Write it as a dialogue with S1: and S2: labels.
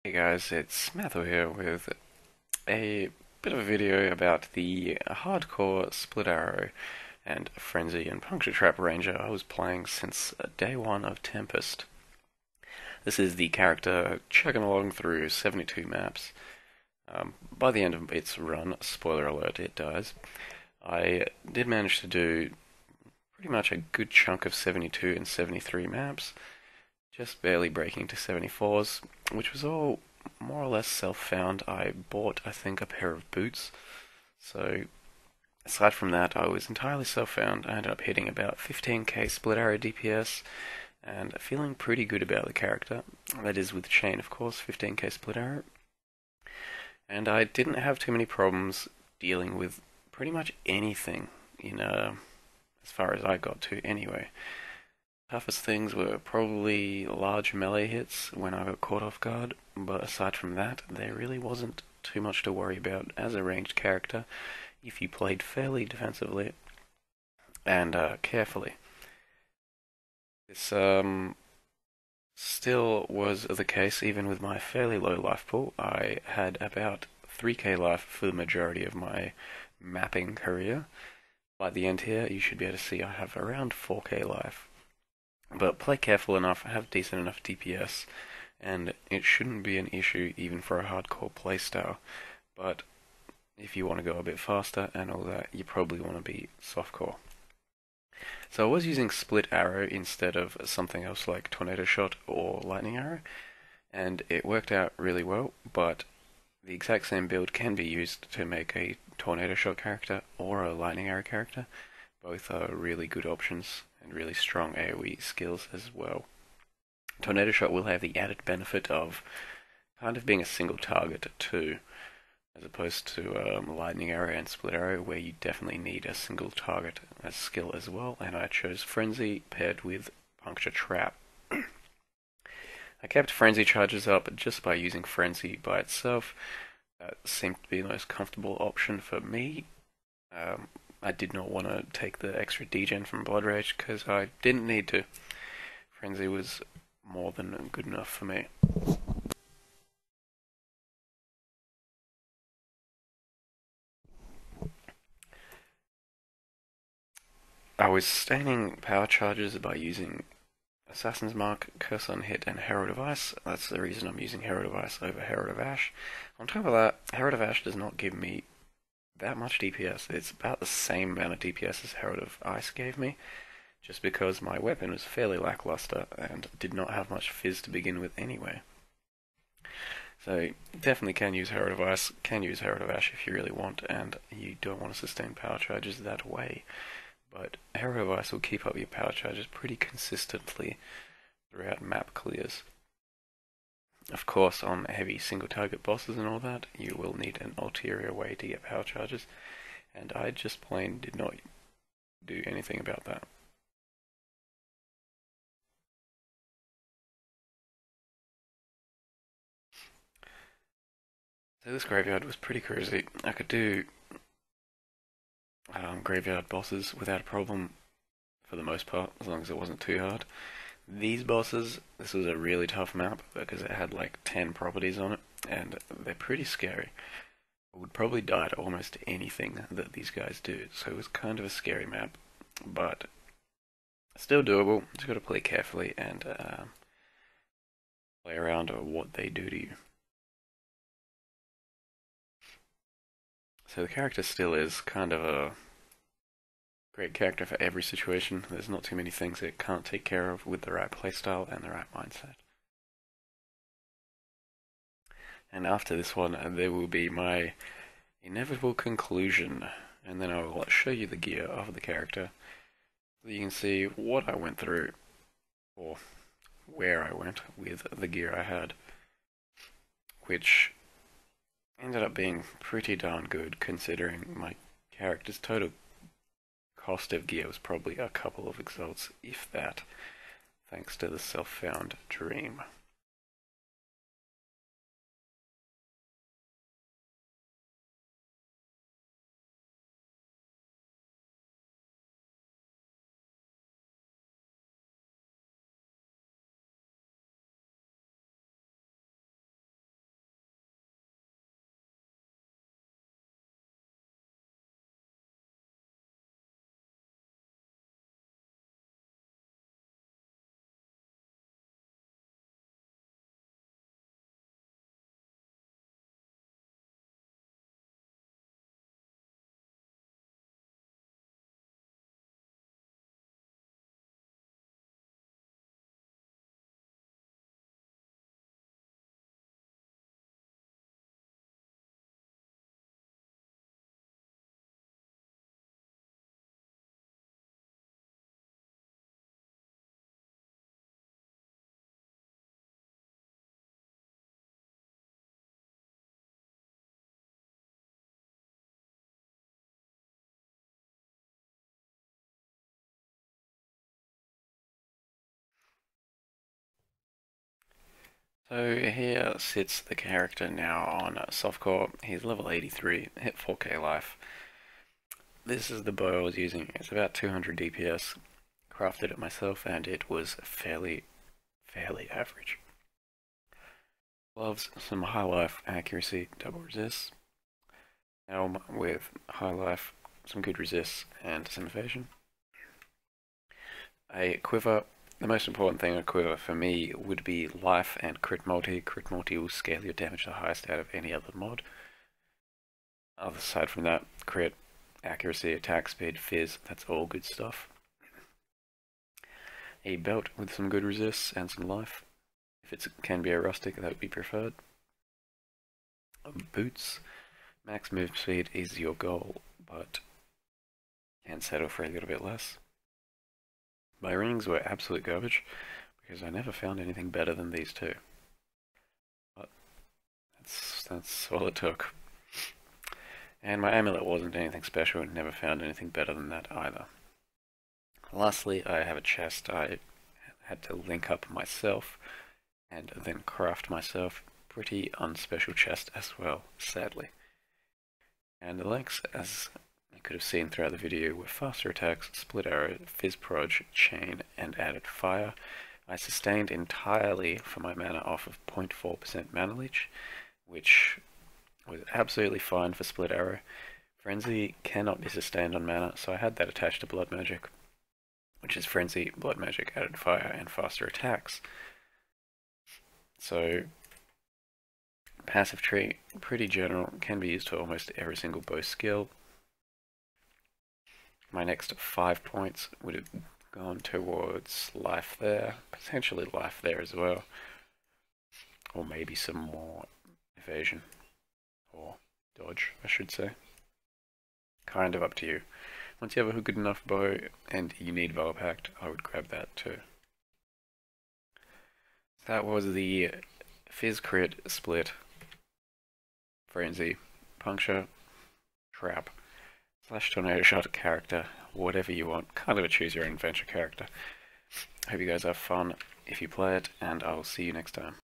S1: Hey guys, it's Matthew here with a bit of a video about the hardcore split arrow and frenzy and puncture trap ranger I was playing since day one of Tempest. This is the character chugging along through 72 maps. By the end of its run, spoiler alert, it dies. I did manage to do pretty much a good chunk of 72 and 73 maps, just barely breaking to 74s, which was all more or less self-found. I bought, I think, a pair of boots. So, aside from that, I was entirely self-found. I ended up hitting about 15k split arrow DPS and feeling pretty good about the character. That is with chain, of course, 15k split arrow. And I didn't have too many problems dealing with pretty much anything as far as I got to anyway. Toughest things were probably large melee hits when I got caught off guard, but aside from that, there really wasn't too much to worry about as a ranged character if you played fairly defensively and carefully. This still was the case even with my fairly low life pool. I had about 3k life for the majority of my mapping career. By the end here, you should be able to see I have around 4k life. But play careful enough, have decent enough DPS, and it shouldn't be an issue even for a hardcore playstyle. But if you want to go a bit faster and all that, you probably want to be softcore. So I was using split arrow instead of something else like tornado shot or lightning arrow, and it worked out really well, but the exact same build can be used to make a tornado shot character or a lightning arrow character. Both are really good options and really strong AoE skills as well. Tornado Shot will have the added benefit of kind of being a single target too, as opposed to Lightning Arrow and Split Arrow, where you definitely need a single target as skill as well, and I chose Frenzy paired with Puncture Trap. I kept Frenzy charges up just by using Frenzy by itself. That seemed to be the most comfortable option for me. I did not want to take the extra degen from Blood Rage because I didn't need to. Frenzy was more than good enough for me. I was staining power charges by using Assassin's Mark, Curse on Hit, and Herald of Ice. That's the reason I'm using Herald of Ice over Herald of Ash. On top of that, Herald of Ash does not give me that much DPS. It's about the same amount of DPS as Herald of Ice gave me, just because my weapon was fairly lackluster and did not have much fizz to begin with anyway. So definitely can use Herald of Ice, can use Herald of Ash if you really want, and you don't want to sustain power charges that way. But Herald of Ice will keep up your power charges pretty consistently throughout map clears. Of course, on heavy single target bosses and all that, you will need an ulterior way to get power charges, and I just plain did not do anything about that. So this graveyard was pretty crazy. I could do graveyard bosses without a problem for the most part, as long as it wasn't too hard. These bosses, this was a really tough map because it had like 10 properties on it, and they're pretty scary. I would probably die to almost anything that these guys do, so it was kind of a scary map, but still doable. Just got to play carefully and play around what they do to you. So the character still is kind of a great character for every situation. There's not too many things it can't take care of with the right playstyle and the right mindset. And after this one, there will be my inevitable conclusion, and then I will show you the gear of the character so you can see what I went through, or where I went with the gear I had, which ended up being pretty darn good considering my character's total cost of gear was probably a couple of exalts, if that, thanks to the self-found dream. So here sits the character now on softcore. He's level 83, hit 4k life. This is the bow I was using. It's about 200 DPS. Crafted it myself and it was fairly average. Gloves, some high life, accuracy, double resist. Helm with high life, some good resists, and some evasion. A quiver. The most important thing on a quiver for me would be life and crit multi. Crit multi will scale your damage the highest out of any other mod. Aside from that, crit, accuracy, attack speed, fizz, that's all good stuff. A belt with some good resists and some life. If it can be a rustic, that would be preferred. Boots. Max move speed is your goal, but can settle for a little bit less. My rings were absolute garbage, because I never found anything better than these two. But that's all it took. And my amulet wasn't anything special, and never found anything better than that either. Lastly, I have a chest I had to link up myself, and then craft myself. Pretty unspecial chest as well, sadly. And the links, as you could have seen throughout the video, were faster attacks, split arrow, fizz proj, chain, and added fire. I sustained entirely for my mana off of 0.4% mana leech, which was absolutely fine for split arrow. Frenzy cannot be sustained on mana, so I had that attached to blood magic, which is frenzy, blood magic, added fire, and faster attacks. So passive tree, pretty general, can be used for almost every single bow skill. My next 5 points would have gone towards life there, potentially life there as well, or maybe some more evasion, or dodge, I should say. Kind of up to you. Once you have a good enough bow and you need Valor Pact, I would grab that too. That was the Fizz crit split, frenzy, puncture, trap, slash tornado shot character, whatever you want. Kind of a choose your own adventure character. Hope you guys have fun if you play it, and I will see you next time.